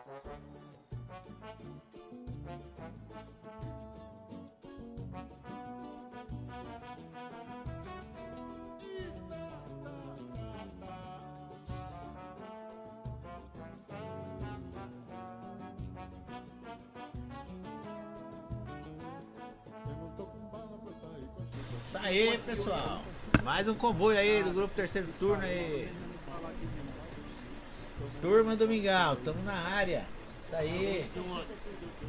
Isso aí, pessoal. Mais um comboio aí do grupo Terceiro Turno aí. Turma Domingão, estamos na área. Isso aí.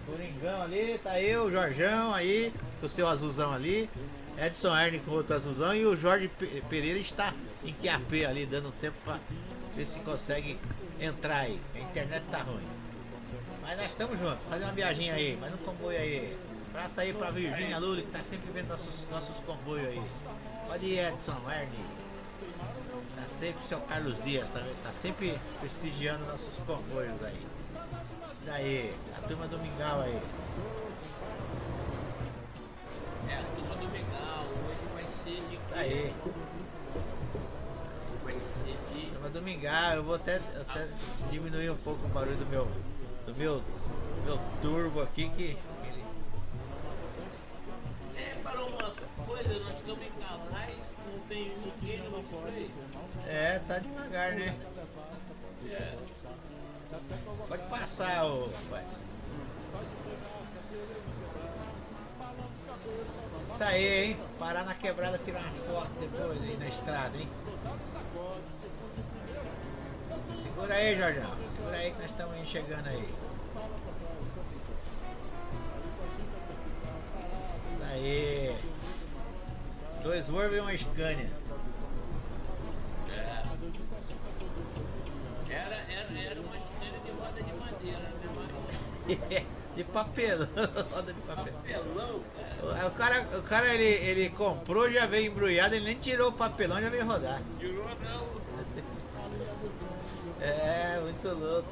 Coringão ali, tá eu, o Jorjão aí, com o seu azulzão ali. Edson Ernie com o outro azulzão. E o Jorge Pereira está em QAP ali, dando tempo pra ver se consegue entrar aí. A internet tá ruim. Mas nós estamos juntos, fazer uma viagem aí, mais um comboio aí. Abraço aí pra Virgínia Lula, que tá sempre vendo nossos comboios aí. Pode ir, Edson Ernie. Tá sempre seu Carlos Dias, tá sempre prestigiando nossos comboios aí. Isso daí, a turma do Mingau aí. É, a turma do Mingau, hoje vai ser de... Isso daí. Vai ser de... Turma do Mingau, eu vou até diminuir um pouco o barulho do meu turbo aqui que... Parou uma coisa, nós estamos em Calais, não tem ninguém no comboio. É, tá devagar, né? É. Pode passar, ô rapaz. Isso aí, hein? Parar na quebrada, tirar umas fotos depois aí na estrada, hein? Segura aí, Jorjão. Segura aí que nós estamos chegando aí. Isso aí. 2 Volvo e uma Scania. Era uma esteira de roda de madeira, né? De papelão, roda de papel. Papelão, cara. O cara ele comprou, já veio embrulhado, ele nem tirou o papelão, já veio rodar. Tirou não. É, muito louco.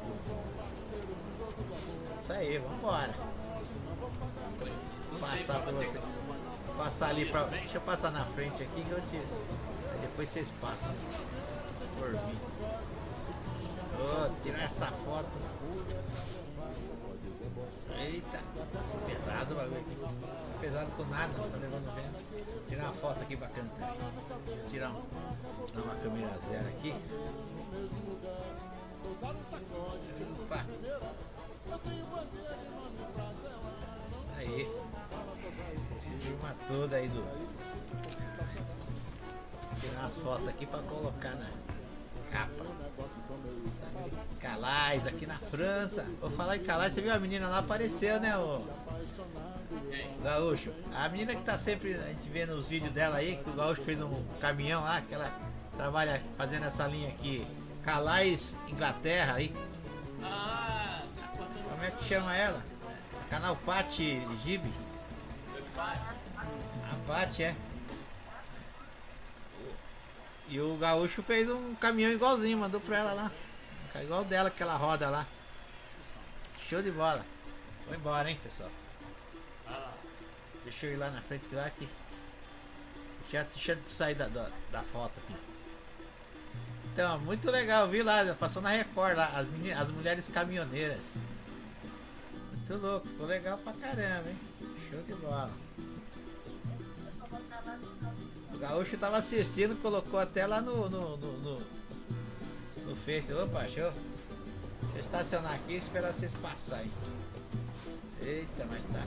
Isso aí, vambora. Vou passar pra você. Vou passar ali pra. Deixa eu passar na frente aqui que eu te. Aí depois vocês passam por mim. Oh, tirar essa foto. Eita, pesado o bagulho aqui. Pesado com nada, tá levando vento. Tirar uma foto aqui bacana também. Tirar uma câmera zero aqui. Opa. Aí. Turma toda aí do. Tirar umas fotos aqui pra colocar na capa. Calais, aqui na França. Vou falar em Calais, você viu a menina lá, apareceu, né, o Gaúcho? A menina que tá sempre, a gente vê nos vídeos dela aí, que o Gaúcho fez um caminhão lá, que ela trabalha fazendo essa linha aqui. Calais, Inglaterra aí. Ah, Como é que chama ela? Canal Pati Gibi. A Pati, é. E o Gaúcho fez um caminhão igualzinho, mandou pra ela lá. Igual dela, aquela roda lá. Show de bola. Vou embora, hein, pessoal. Deixa eu ir lá na frente lá que. Deixa eu sair da foto aqui. Então, muito legal, vi lá, passou na Record lá, as mulheres caminhoneiras. Muito louco, ficou legal pra caramba, hein? Show de bola. O Gaúcho tava assistindo, colocou até lá no Face. Opa, deixa eu estacionar aqui e esperar vocês passarem. Eita, mas tá.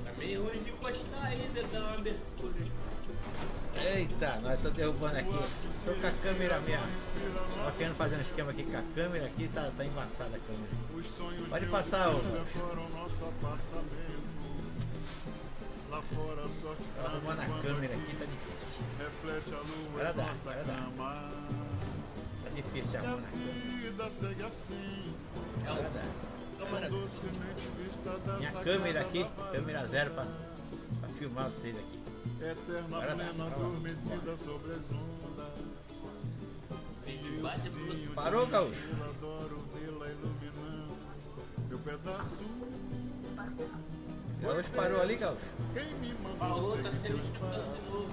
tá meio ruim de encostar ainda, dar uma abertura. Eita, nós estamos derrubando aqui. Tô com a câmera minha. Tava querendo fazer um esquema aqui com a câmera aqui, tá embaçada a câmera. Pode passar, ô. Tô arrumando a câmera aqui, tá difícil. Agora dá. Tá difícil arrumar a câmera. Agora dá. Minha câmera aqui, câmera zero pra filmar vocês aqui. Agora dá. Parou, Gaúcho? Gaúcho parou ali, Gaúcho? Falou, tá sendo escutando de novo.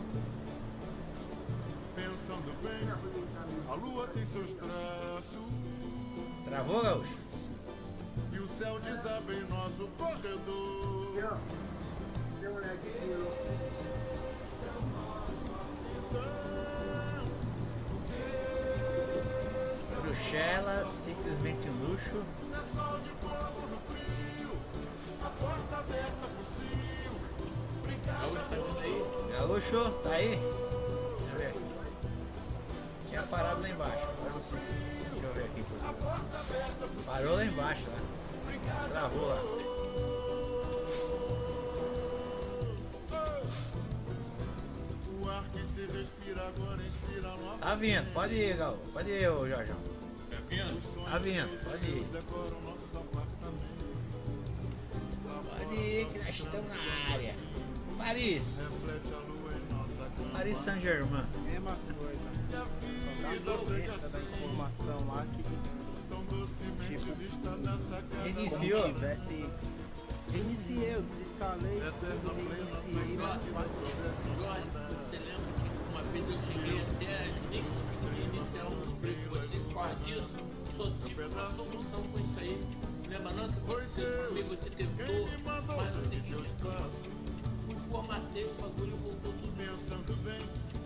Pensando bem, a lua tem seus traços. Travou, Gaúcho? céu desaba em nosso corredor. Bruxelas, simplesmente luxo. Lençol de fogo no frio, a porta aberta pro cio. Gaúcho, tá aí? Deixa eu ver aqui. Tinha parado lá embaixo. Agora não sei se... Deixa eu ver aqui. Parou lá embaixo, lá. Travou lá. O ar que se respira agora inspira novos Tá vindo, pode ir, Gaúcho. Pode ir, ô Jorjão. Tá vindo, pode ir. decoram nossos apartamentos. Pode ir que nós estamos na área. Paris. Reflete a lua em nossa cama. Paris Saint-Germain. Mesma coisa. Só dá uma da informação lá que Tão docemente Tipo, vista nessa cama. Iniciou. como tivesse. Reiniciei, eu desinstalei, tudo reiniciei, mas quase. Jorge, você lembra que uma vez eu cheguei até nem consegui iniciar um break, você por causa disso, só tive uma solução com isso aí. Lembra não que aconteceu comigo, você tentou, mas o seguinte, fui formatei o bagulho e voltou tudo. Pensando bem,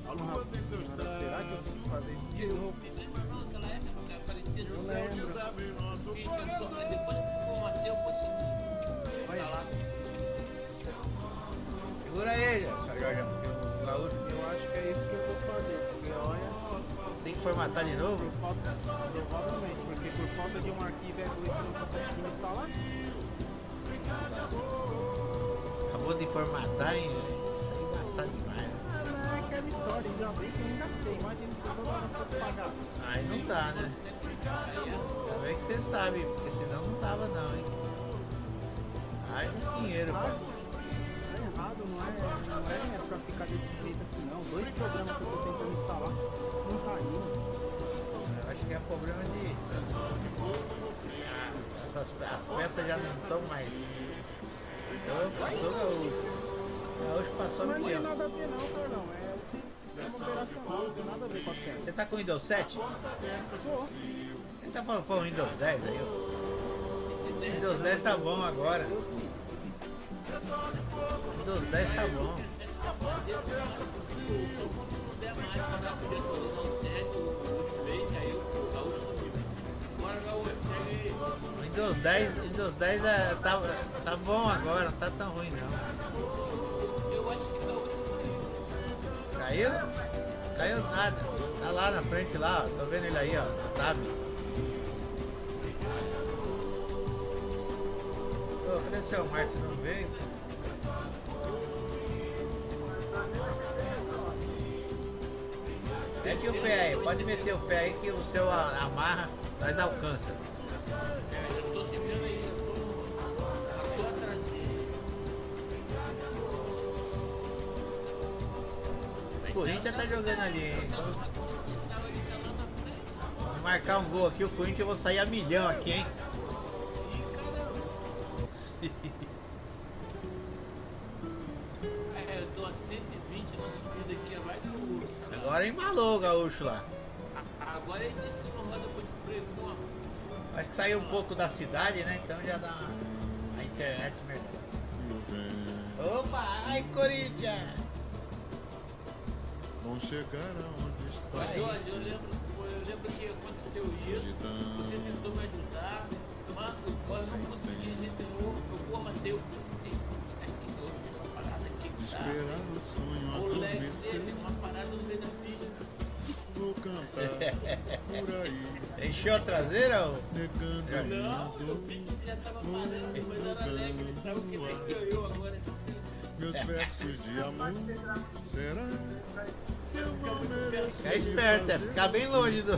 a lua Nossa tem seus senhora, será que eu tenho que fazer isso de Eu novo? lembra não, naquela época que aparecia Eu no céu, lembro. desaba em nosso e tentou, mas corredor. depois que formatei eu consegui instalar. Segura aí, Jorjão. que O Gaúcho Eu acho que é isso que eu vou fazer, porque olha, tem que formatar de novo. por falta, provavelmente, porque por falta de um arquivo egoísta eu não tô conseguindo instalar. Acabou de formatar, hein? Velho? Isso aí é embaçado demais. Né? É aquela história, ainda bem que eu ainda sei, imagina se eu toda hora fosse pagar. Aí não dá, né? Ainda bem que você sabe, porque senão não tava não, hein? Ai, dinheiro, Tá cara. errado, não é pra ficar desse jeito aqui não. 2 programas que eu tô tentando instalar, não tá indo. Eu acho que é problema de... as peças já não estão mais... Então passou o Gaúcho passou Mas o não tem milhão. nada a ver não, Carlão. É o sistema operacional, não tem nada a ver com as peças. Você tá com o Windows 7? Pô, Ele tá falando, pô, o Windows 10 aí, ó. O Windows 10 tá bom agora. O Windows 10 tá bom. Windows 10 tá bom agora, não tá tão ruim não. Eu acho que não. Caiu? Caiu nada. Tá lá na frente lá, ó. Tô vendo ele aí, ó. Tab. Ô, cadê o seu Marcos? Não veio? Mete o pé aí, pode meter o pé aí que o seu amarra, nós alcança. Eu tô te vendo aí, eu tô atrás. O Corinthians tá jogando ali, hein? Se marcar um gol aqui, o Corinthians eu vou sair a milhão aqui, hein? Eu tô a 120 na subida aqui, vai do muro. Agora embalou o Gaúcho lá. Agora ele disse que não roda por freio, como? Acho que saiu um pouco da cidade, né? Então já dá a internet melhor. Opa, ai Corinthians! Vão chegar aonde está. Mas Jorge, eu lembro que aconteceu isso, você tentou me ajudar, mas eu não consegui, a gente eu formatei o uma parada aqui que tá. Esperar o sonho O leg adormecer. dele, uma parada no meio da pista. Vou cantar por aí, Encheu a traseira, ô? negando a minha Não, eu dor. vi que já tava parando, mas era alegre, ele tava que nem ganhou agora. Meus versos de amor, será que eu não mereço Fica esperto, ficar bem longe do.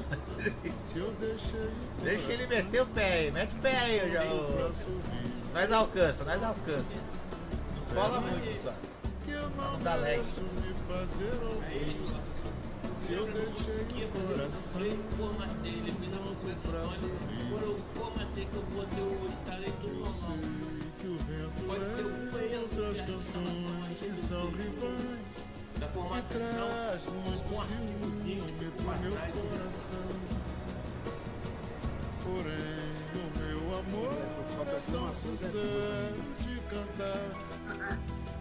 se eu deixei Deixa ele meter o pé aí, mete o pé aí, eu já. pra sorrir? Nós alcança, nós alcança. Não cola muito só. Que eu não Não dá lag. mereço me fazer ouvir. Se eu deixei o coração Eu formatei, ele me dá uma coisa, quando eu formatei que eu botei o instalei tudo normal. que o vento Pode ser o leva outras canções que são rivais Da e formatação, traz muito com um ciúme arquivozinho pro pra meu trás. coração. Porém, o meu amor sincero de cantar.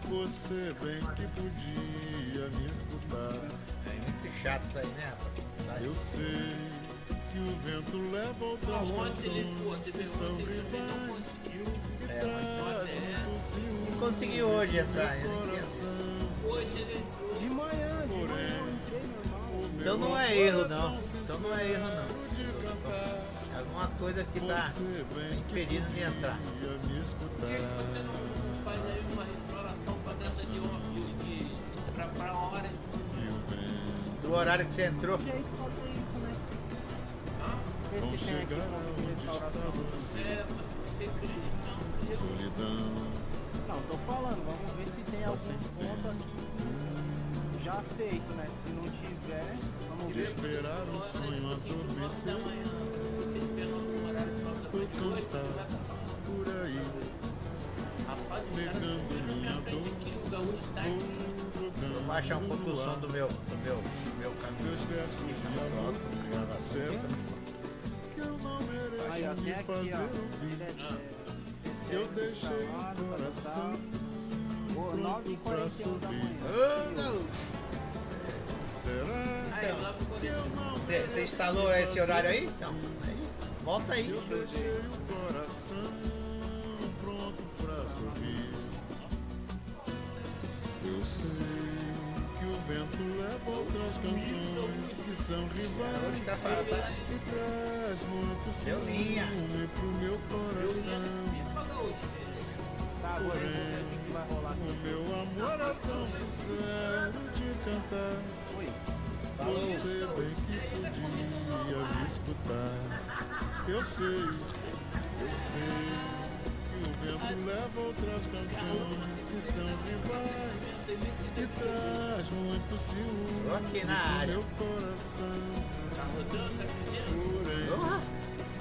Você bem que podia me escutar. É muito chato isso aí, né, rapaz? Eu sei que o vento leva outras Ontem ele, pô, canções teve que são ontem também não rivais. conseguiu. É, mas Traz muito ciúme não conseguiu hoje entrar, no né? coração. Hoje ele entrou. De manhã, entrei normal. Então não é erro, não. Então não é erro, não. De cantar. Alguma coisa que tá Você bem impedindo de entrar. podia me Por que que escutar. você não faz aí uma restauração pra dentro de óbvio pra a hora? E o vento Do horário que você entrou. Tem jeito de fazer isso, né? Vê vão se tem aqui chegar pra onde está restauração. você. É, mas você acredita? Solidão. Não, tô falando, vamos ver se tem algum ponto aqui já feito, né? Se não tiver, vamos De ver. esperar um sonho adormecer. Eu cantar por aí, negando minha dor. Vou jogando Baixa um pouco o som do meu caminho. meus versos Aqui de tá muito amor. alto na gravação. Será que eu não Aí, ó, mereço tem me aqui, fazer ó. ouvir? Se eu deixei o coração pronto 9h41 pra da subir, manhã. será que eu não Você instalou esse horário aí? Então, aí, volta aí. eu deixei o coração pronto pra sorrir? Eu sei que o vento leva outras canções que são Hoje rivais tá falando, tá? e traz muito Deu linha. ciúme pro meu coração. Tá, agora eu vou ver o que vai rolar O aqui. meu amor é tão sincero de cantar. Oi. Você bem que podia me escutar. Eu sei que o vento leva outras canções que são rivais e traz muito ciúme Tô aqui na pro área. meu coração. Porém, Porra,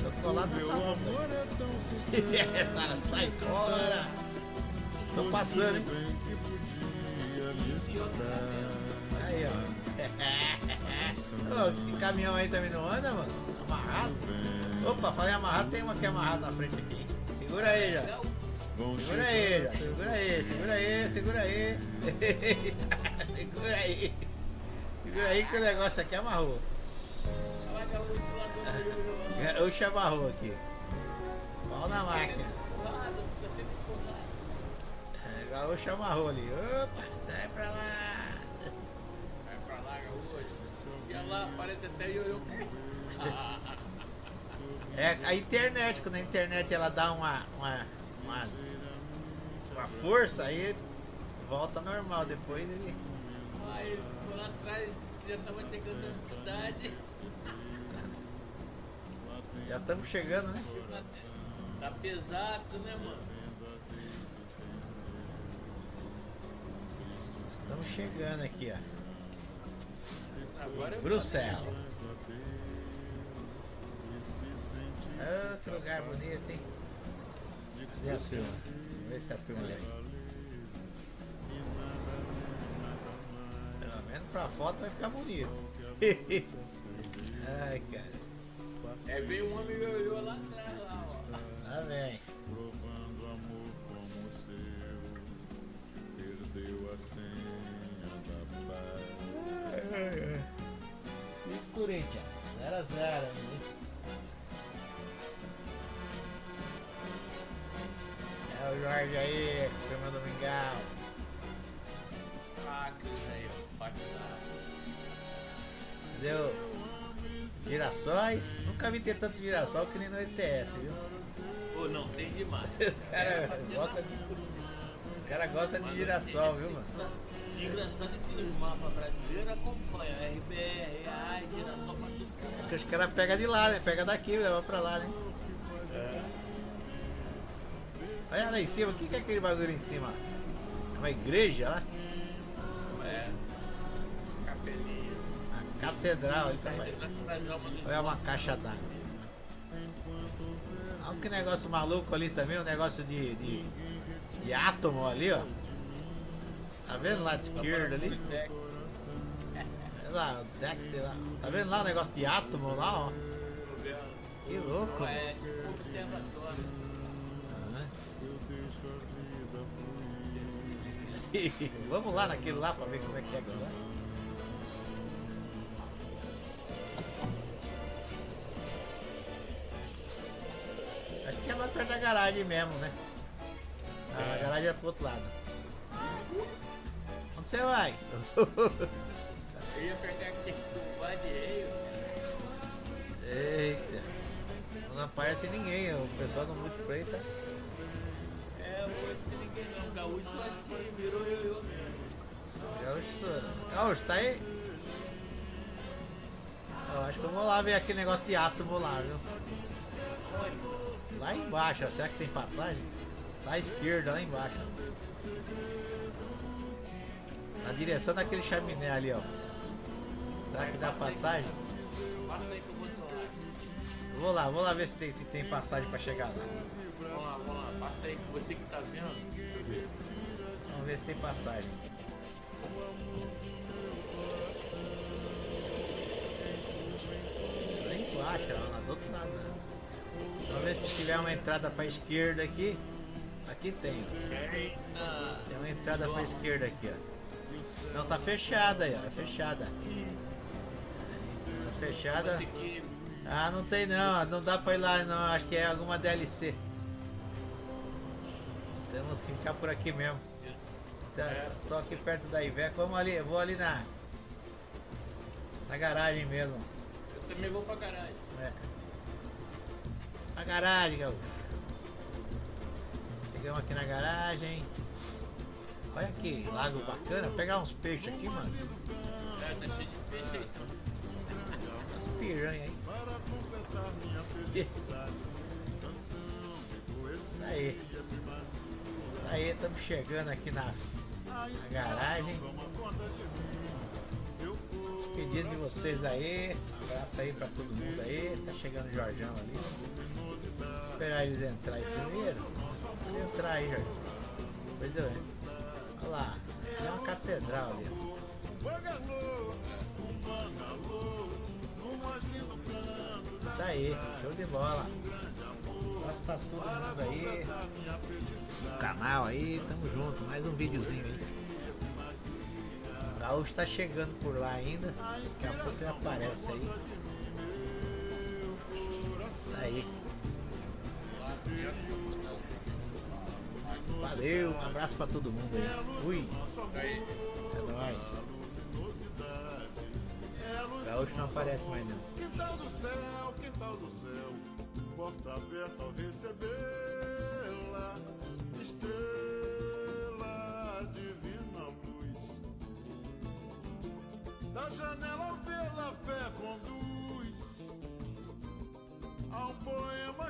tô colado na meu sua mão. amor é tão sincero. Cara, sai fora. Tô passando, hein? Você bem que podia me escutar. Aí, ó. Ô, esse caminhão aí também não anda, mano? Amarrado. Opa, falei amarrado, tem uma aqui amarrada na frente aqui. Segura aí, já. Vão Segura aí, já. Segura aí, segura aí, segura aí. Segura aí. Segura aí que o negócio aqui amarrou. Gaúcho amarrou aqui. Pau na máquina. Gaúcho amarrou ali. Opa, sai pra lá. Vai pra lá, gaúcho. E lá aparece até ioiô. É a internet, quando a internet ela dá uma força, aí volta normal. Depois ele. Aí, por lá atrás, já tava chegando na cidade. Já estamos chegando, né? Tá pesado, né, mano? Estamos chegando aqui, ó. Agora eu Bruxelas. Ah, que lugar bonito, hein? Cadê a turma? Vamos ver se a turma vem. Pelo menos pra foto vai ficar bonito. Ai, cara. É, veio um homem ioiô lá atrás, lá, ó. Lá vem. Provando amor como o seu, perdeu a senha da paz. E Corinthians? 0x0, né? É o Jorge aí, turma do Mingau. Ah, que aí, pode dar. Entendeu? Girassóis? Nunca vi ter tanto girassol que nem no ETS, viu? Pô, não, tem demais. Os caras gostam de girassol, viu, mano? Engraçado que os mapas brasileiros acompanham RBR, AI, girassol pra tudo. É que os caras pegam de lá, né? Pega daqui e leva pra lá, né? Olha lá em cima, o que é aquele bagulho em cima? É uma igreja lá? É. Capelinha. A catedral ali também. Olha uma caixa d'água. Olha que negócio maluco ali também, um negócio de átomo ali, ó. Tá vendo lá de esquerda ali? Olha lá, o Dex lá. Tá vendo lá o negócio de átomo lá, ó? Que louco. É, observatório. deixo a vida fluir. Vamos lá naquele lá pra ver como é que é agora. Acho que é lá perto da garagem mesmo, né? A garagem é pro outro lado. Onde você vai? Eu ia pegar aquele tubar de reio. Eita. Não aparece ninguém, o pessoal do multiplayer tá. É, não conheço ninguém não. Gaúcho acho que virou eu mesmo. Gaúcho, tá aí? Eu acho que eu vou lá ver aquele negócio de átomo lá, viu? Lá embaixo, ó. Será que tem passagem? Lá à esquerda, lá embaixo. Na direção daquele chaminé ali, ó. Será que dá passagem? Passa aí que eu vou lá. Vou lá ver se tem passagem pra chegar lá. Vamos lá. Passa aí que você que tá vendo. Vamos ver se tem passagem. Lá embaixo, ó, lá do outro lado. Né? Vamos ver se tiver uma entrada pra esquerda aqui. Aqui tem, ó. Tem uma entrada pra esquerda aqui, ó. Não, tá fechada aí, ó. É fechada. Tá fechada. Ah, não tem não. Não dá pra ir lá não. Acho que é alguma DLC. Temos que ficar por aqui mesmo. Tá, tô aqui perto da Iveco. Vamos ali, eu vou ali na garagem mesmo. Eu também vou pra garagem. É. Na garagem, Gaúcho. Chegamos aqui na garagem. Olha aqui, lago bacana. Vou pegar uns peixes aqui, mano. Tá cheio de peixe aí. Umas piranhas aí. Isso aí. Isso aí, estamos chegando aqui na garagem. Despedindo de vocês aí. Abraço aí pra todo mundo aí. Tá chegando o Jorjão ali. Vou esperar eles entrarem primeiro. Pode entrar aí, Jorjão. Pois eu entro. Olha lá. Tem uma catedral ali. Isso aí. Show de bola. Abraço pra todo mundo aí. No canal aí. Tamo junto. Mais um videozinho aí. O Gaúcho tá chegando por lá ainda. Daqui a pouco ele aparece aí. Isso aí. Valeu, um abraço pra todo mundo aí. Fui. É nóis. O Gaúcho não aparece mais não. Quintal do céu, porta aberta ao recebê-la, estrela divina luz. Da janela vê-la, fé conduz a um poema